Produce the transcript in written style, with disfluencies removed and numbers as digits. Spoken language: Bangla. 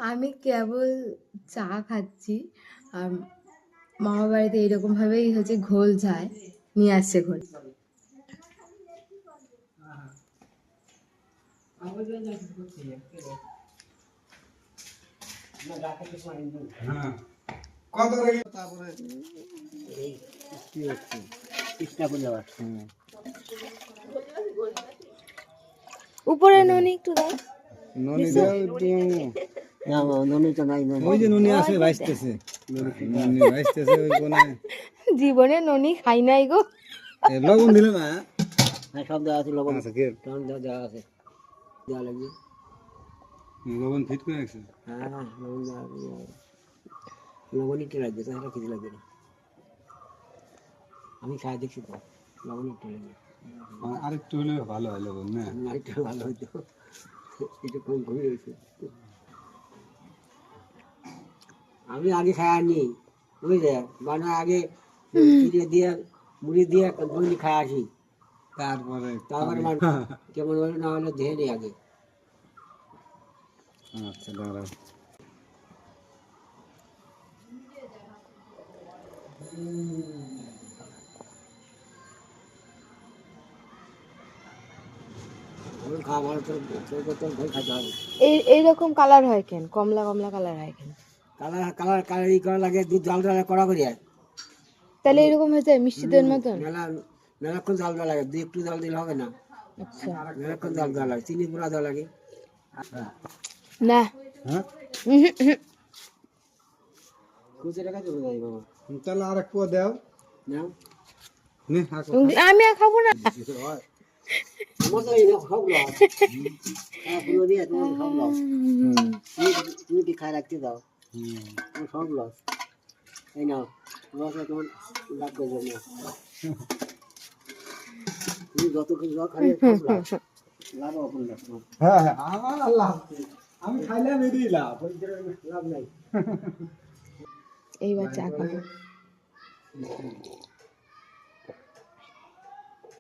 আমি কেবল চা খাচ্ছি আর মামা বাড়িতে এরকম ভাবেই হচ্ছে ঘোল যায় নিয়ে আসছে ঘোল। উপরে ননি একটু দাও। ননি দাও একটু। না ননি তো নাই। ওই যে ননি আছে ভাইস্তেছে। ননি ভাইস্তেছে ওই কোনায়। জীবনে ননি খাই নাই গো। লবণ দিলে না? হ্যাঁ সব দেওয়া আছে লবণ। আচ্ছা কি? লবণ দেওয়া আছে। দেওয়া লাগবে। লবণ ফিট করে রাখছে। হ্যাঁ লবণ দেওয়া আছে। লবণ একটু লাগবে তাহলে কিছু লাগবে না। আমি খাই দেখছি তো লবণ একটু লাগবে। আরেকটু হলে ভালো হয় লবণ না? আরেকটু ভালো হইতো। একটু কম কমে গেছে। আমি আগে খাইনি বুঝলে মানে আগে চিড়ে দিয়ে মুড়ি দিয়ে দই খাই আসি তারপরে কেমন হলো না হলে ধেয়ে নিই আগে। আচ্ছা দাঁড়াও এইরকম কালার হয় কেন? কমলা কমলা কালার হয় কেন? কালার কালার কালার ই করা লাগে দুধ জাল জাল করা করি তাহলে এরকম হয়ে যায় মিষ্টি দইয়ের মতন? মেলাক্ষণ জাল দেওয়া লাগে দুই একটু জাল দিলে হবে না। আচ্ছা মেলাক্ষণ জাল দেওয়া লাগে চিনি পুরা দেওয়া লাগে না। হ্যাঁ খুঁজে রাখা চলে যাই বাবা তাহলে আর এক পোয়া দাও নাও আমি আর খাবো না। আমার তো এই সব লস পুরো দিয়ে তুমি সব লস তুমি কি খাই রাখতে দাও তোমার সব লস এই নাও লস তোমার লাভ করবে না তুমি যত কিছু খাই সব লস লাভ আপন লাভ হ্যাঁ হ্যাঁ আমার লাভ আমি খাইলে মেরি লাভ লাভ নাই এইবার চা খাবো।